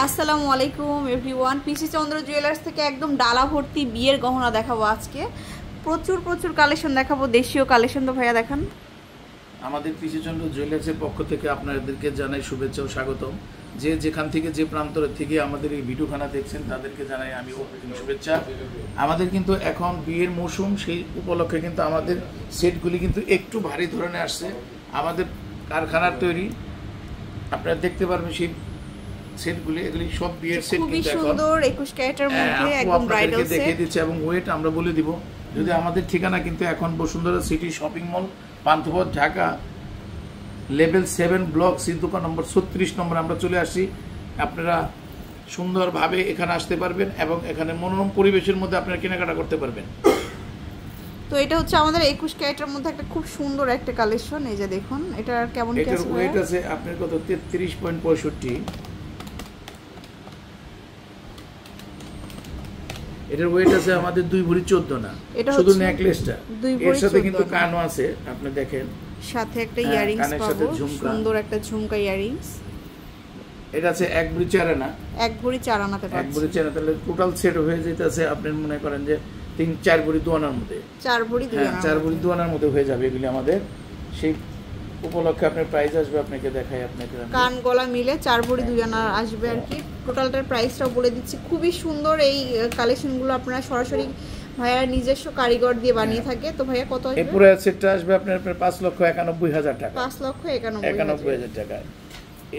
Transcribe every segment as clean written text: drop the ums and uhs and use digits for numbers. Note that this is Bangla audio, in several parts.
আসসালামু আলাইকুম এভরিওয়ান, পিসি চন্দ্র জুয়েলার্স থেকে একদম ডালা ভর্তি বিয়ের গহনা দেখাবো আজকে। প্রচুর কালেকশন দেখাবো, দেশীয় কালেকশন। তো ভাইয়া দেখান। আমাদের পিসি চন্দ্র জুয়েলার্সের পক্ষ থেকে আপনাদেরকে জানাই শুভেচ্ছা ও স্বাগতম। যে যেখান থেকে যে প্রান্তর থেকে আমাদের এই ভিডিওখানা দেখছেন তাদেরকে জানাই আমি শুভেচ্ছা। আমাদের কিন্তু এখন বিয়ের মৌসুম, সেই উপলক্ষে কিন্তু আমাদের সেটগুলি কিন্তু একটু ভারী ধরনের আসছে। আমাদের কারখানার তৈরি, আপনারা দেখতে পারবেন সেই সেটগুলি, এগুলি সব বিয়ের সেট, খুবই সুন্দর 21 ক্যারেটের মধ্যে একদম ব্রাইডাল সেট দেখিয়ে দিচ্ছে। এবং ওয়েট আমরা বলে দিব। যদি আমাদের ঠিকানা কিন্তু এখন Bashundhara city shopping mall, Panthapath, Dhaka, level 7 block C, দোকান নম্বর 36 নম্বর আমরা চলে আসি। আপনারা সুন্দরভাবে এখানে আসতে পারবেন এবং এখানে মনোরম পরিবেশের মধ্যে আপনারা কেনাকাটা করতে পারবেন। তো এটা হচ্ছে আমাদের 21 ক্যারেটের মধ্যে একটা খুব সুন্দর একটা কালেকশন। এই যে দেখুন, এটা কেমন কি আছে? এটার ওয়েট আছে আপনার কত 33.65। এটার ওয়েট আছে আমাদের 2 ভরি 14 না, শুধু নেকলেসটা। এর সাথে কিন্তু কানও আছে, আপনি দেখেন, সাথে একটা ইয়ারিংস পাবো, সুন্দর একটা ঝুমকা ইয়ারিংস। এটা আছে 1 ভরি 4 আনা, 1 ভরি 4 আনাতে পাচ্ছেন। 1 ভরি 4 আনা, তাহলে টোটাল সেট হয়ে যেতেছে আপনি মনে করেন যে 3-4 ভরি 2 আনার মধ্যে, 4 ভরি 2 আনা, 4 ভরি 2 আনার মধ্যে হয়ে যাবে। এগুলি আমাদের সেই উপলক্ষে আপনার প্রাইস আসবে, আপনাকে দেখাই, আপনাকে কান গলা মিলে 4 ভরি 2 আনা আসবে আর কি। টোটালটার প্রাইসটাও বলে দিচ্ছি। খুবই সুন্দর এই কালেকশনগুলো আপনারা সরাসরি ভাইয়া নিজস্ব কারিগর দিয়ে বানিয়ে থাকে। তো ভাইয়া কত আসবে? এই পুরো সেটটা আসবে আপনার 5,91,000 টাকা। 5,91,000 টাকা।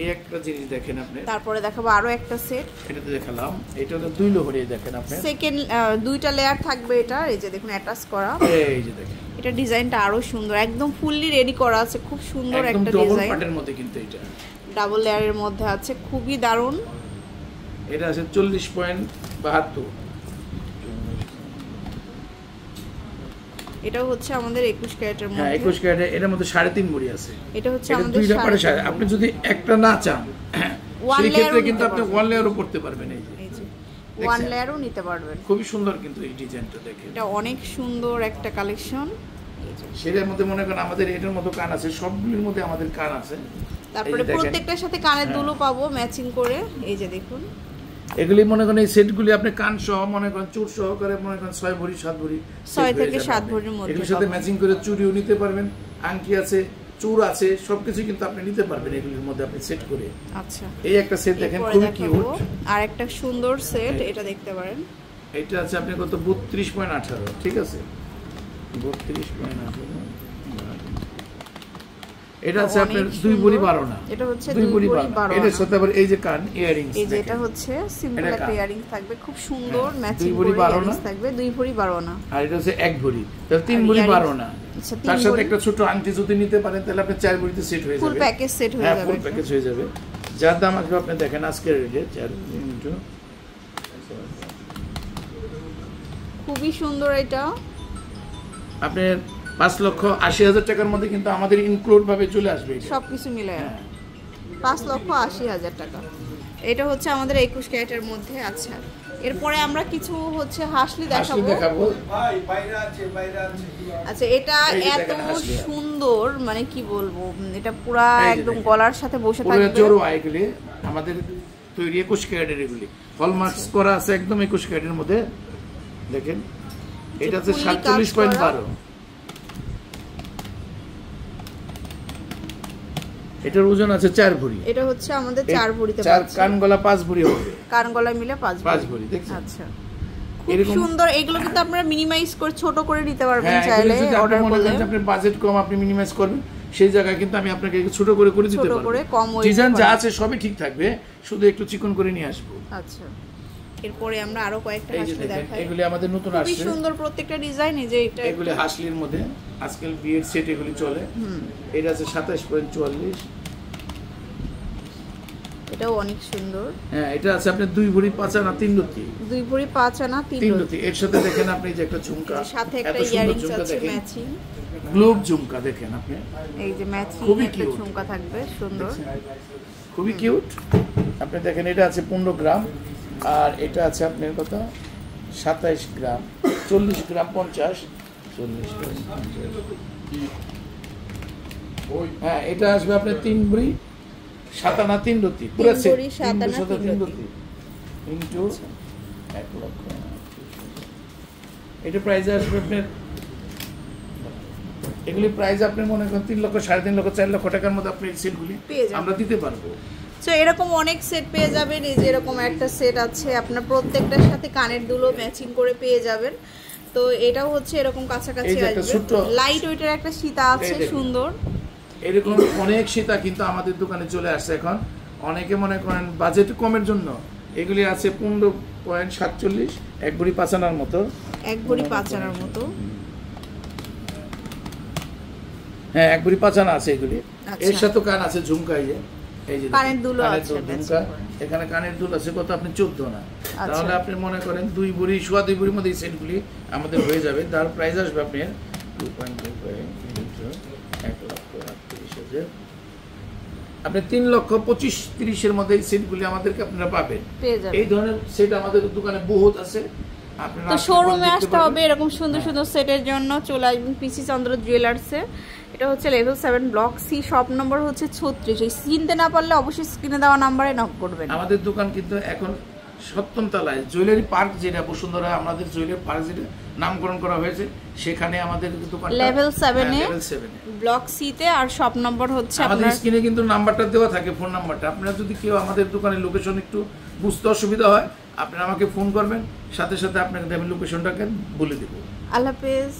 এই একটা জিনিস দেখেন আপনি। তারপরে দেখাবো আরো একটা সেট। এটাতে দেখালাম, এটা তো 2 লোহরি দেখেন আপনি। সেকেন্ড 2টা লেয়ার থাকবে এটা। এই যে দেখুন অ্যাটাচ করা, এই যে দেখেন, এটা ডিজাইনটা আরো সুন্দর, একদম ফুললি রেডি করা আছে। খুব সুন্দর একটা ডিজাইন, ডাবল পার্টের মধ্যে কিন্তু এটা ডাবল লেয়ারের মধ্যে আছে, খুবই দারুণ। এটা আছে 40.72। এটাও হচ্ছে আমাদের 21 ক্যারেটের মধ্যে। 21 ক্যারেটের, এর মধ্যে 3.5 ভরি আছে। এটা হচ্ছে আমাদের 2টা পারে। আপনি যদি একটা না চান সেই ক্ষেত্রে কিন্তু আপনি 1 লেয়ারও করতে পারবেন। এই যে 1 লেয়ারও নিতে পারবেন। খুবই সুন্দর কিন্তু এই ডিজাইনটা দেখেন, এটা অনেক সুন্দর একটা কালেকশন। সেটার মধ্যে মনে করেন আমাদের এটার মতো কান আছে, সবগুলোর মধ্যে আমাদের কান আছে। তারপরে প্রত্যেকটার সাথে কানের দুলও পাবো ম্যাচিং করে। এই যে দেখুন, এগুলি মনে করেন এই সেটগুলি আপনি কান সহ মনে করেন চুর সহ করে মনে করেন 6 ভরি 7 ভরি, 6 থেকে 7 ভরির মধ্যে। এগুলির সাথে ম্যাচিং করে চুড়িও নিতে পারবেন, আংটি আছে, চুর আছে, সবকিছু কিন্তু আপনি নিতে পারবেন এগুলির মধ্যে আপনি সেট করে। আচ্ছা, এই একটা সেট দেখেন, খুবই কিউট। আর একটা সুন্দর সেট, এটা দেখতে পারেন। এটা আছে আপনি কত 32.18, ঠিক আছে, 32.18। এটা আছে আপনার 2 ভরি 12 না, এটা হচ্ছে 2 ভরি 12। এর সাথে আবার এই যে কান ইয়ারিংস, এই যে এটা হচ্ছে সিম্পল একটা ইয়ারিংস থাকবে, খুব সুন্দর ম্যাচিং করে ইয়ারিংস থাকবে। 2 ভরি 12 না, আর এটা হচ্ছে 1 ভরি, তাহলে 3 ভরি 12 না। তার সাথে একটা ছোট আংটি যদি নিতে পারেন তাহলে আপনি 4 ভরিতে সেট হয়ে যাবে, ফুল প্যাকেজ সেট হয়ে যাবে। ফুল প্যাকেজ হয়ে যাবে। যার দাম আসবে আপনি দেখেন আজকের রেটে 4 মিনিট। খুবই সুন্দর। এটা আপনার 5,80,000 টাকার মধ্যে কিন্তু আমাদের ইনক্লুড ভাবে চলে আসবে সবকিছু মিলে। 5,80,000 টাকা। এটা হচ্ছে আমাদের 21 ক্যারেটের মধ্যে। আচ্ছা, এরপরে আমরা কিছু হচ্ছে হাসলি দেখাবো। আচ্ছা, এটা এত সুন্দর, মানে কি বলবো, এটা পুরা একদম গলার সাথে বসে থাকবে। জোড়ো এগুলি আমাদের তৈরি 21 ক্যারেটের, এগুলি হলমার্কস করা আছে একদম 21 ক্যারেটের মধ্যে। দেখেন, এটা হচ্ছে 47.12। এটার ওজন আছে 4 ভরি। এটা হচ্ছে আমাদের 4 ভরিতে পাচ্ছি। 4 কান গলা 5 ভরি হবে, কান গলা মিলে 5 ভরি। দেখছেন? আচ্ছা, খুব সুন্দর। এগুলো কিন্তু আপনারা মিনিমাইজ করে ছোট করে নিতে পারবেন চাইলে। অর্ডার করলে আপনি বাজেট কম, আপনি মিনিমাইজ করবেন, সেই জায়গায় কিন্তু আমি আপনাকে ছোট করে দিতে পারবো। ডিজাইন যা আছে সবই ঠিক থাকবে, শুধু একটু চিকন করে নিয়ে আসবো। আচ্ছা, এরপরে আমরা আরো কয়েকটা হাসলি দেখাই। এগুলি আমাদের নতুন আসছে, খুব সুন্দর প্রত্যেকটা ডিজাইন। এই যে এটা এগুলি হাসলির মধ্যে আজকাল বিয়ের সেট এগুলি চলে। এটা আছে 27.44। এটাও অনেক সুন্দর। হ্যাঁ, এটা আছে আপনার 2 ভরি 5 আনা 3 লতি, 2 ভরি 5 আনা 3 লতি। এর সাথে দেখেন আপনি যে একটা ঝুমকা, সাথে একটা ইয়ারিংস আছে ম্যাচিং, গ্লোব ঝুমকা দেখেন আপনি। এই যে ম্যাচিং একটা ঝুমকা থাকবে, সুন্দর, খুবই কিউট। আপনি দেখেন, এটা আছে 15 গ্রাম, আর এটা আছে আপনার কত 27 গ্রাম, 40 গ্রাম 50, 40 গ্রাম 50। হ্যাঁ, এটা আসবে আপনার 3 ভরি সাত আনা 3 রতি পুরো তিন সেট ভরি, সাত আনা, 3 তিন রতি ইনটু 1 লক্ষ। এটা প্রাইস আসবে আপনার, এগুলি প্রাইস আপনি মনে করেন 3 লক্ষ, 3.5 লক্ষ, 4 লক্ষ টাকার মধ্যে আপনি এই সেটগুলি পেয়ে যাবেন। আমরা দিতে পারবো। সো এরকম অনেক সেট পেয়ে যাবেন। এই যে এরকম একটা সেট আছে, আপনার প্রত্যেকটার সাথে কানের দুলো ম্যাচিং করে পেয়ে যাবেন। তো এটাও হচ্ছে এরকম কাছাকাছি এই যে একটা আসবে। ছোট্ট লাইট ওয়েটের একটা সীতা আছে, এই দেখুন। সুন্দর। এরকম অনেক সীতা কিন্তু আমাদের দোকানে চলে আসছে এখন। অনেকে মনে করেন বাজেট কমের জন্য এগুলি আছে 15.47, 1 ভরি 5 আনার মতো। 1 ভরি 5 আনার মতো। হ্যাঁ 1 ভরি 5 আনা আছে এগুলি। আচ্ছা। এর সাথে কান আছে ঝুমকা, এই যে কানের দুলো কানের আছে, দুল, matching ঝুমকা। করে। এখানে কানের দুল আছে কত আপনি 14 না। আচ্ছা। তাহলে আপনি মনে করেন 2 ভরি, 2.5 ভরির মধ্যে এই সেটগুলি আমাদের হয়ে যাবে। তার প্রাইস আসবে আপনার 2.25 ইনটু 1,38,000। আপনি 3,25,30 এর মধ্যে এই সেটগুলি আমাদেরকে আপনারা পাবেন। পেয়ে যাবেন। এই ধরনের সেট আমাদের দোকানে বহুত আছে। আপনারা তো আসলে শোরুমে দেখতে আসতে পারবেন। হবে এরকম সুন্দর সুন্দর সেটের জন্য। চলে আসবেন পিসি চন্দ্র জুয়েলার্সে। এটা হচ্ছে level 7 block C, shop number হচ্ছে 36। এই চিনতে না পারলে অবশ্যই স্ক্রিনে দেওয়া নাম্বারে নক করবেন। আমাদের দোকান কিন্তু এখন 7ম তলায় জুয়েলারি পার্ক, যেটা বসুন্ধরা আমাদের জুয়েলারি পার্ক যেটা নামকরণ করা হয়েছে, সেখানে আমাদের দোকান লেভেল 7 এ, লেভেল 7 এ। ব্লক সি তে, আর শপ নম্বর হচ্ছে আমাদের আপনার স্ক্রিনে কিন্তু নাম্বারটা দেওয়া থাকে, ফোন নাম্বারটা। আপনারা যদি কেউ আমাদের দোকানের লোকেশন একটু বুঝতে অসুবিধা হয়, আপনারা আমাকে ফোন করবেন, সাথে সাথে আপনাকে আমি লোকেশনটাকে বলে দেবো। আল্লাহ হাফেজ।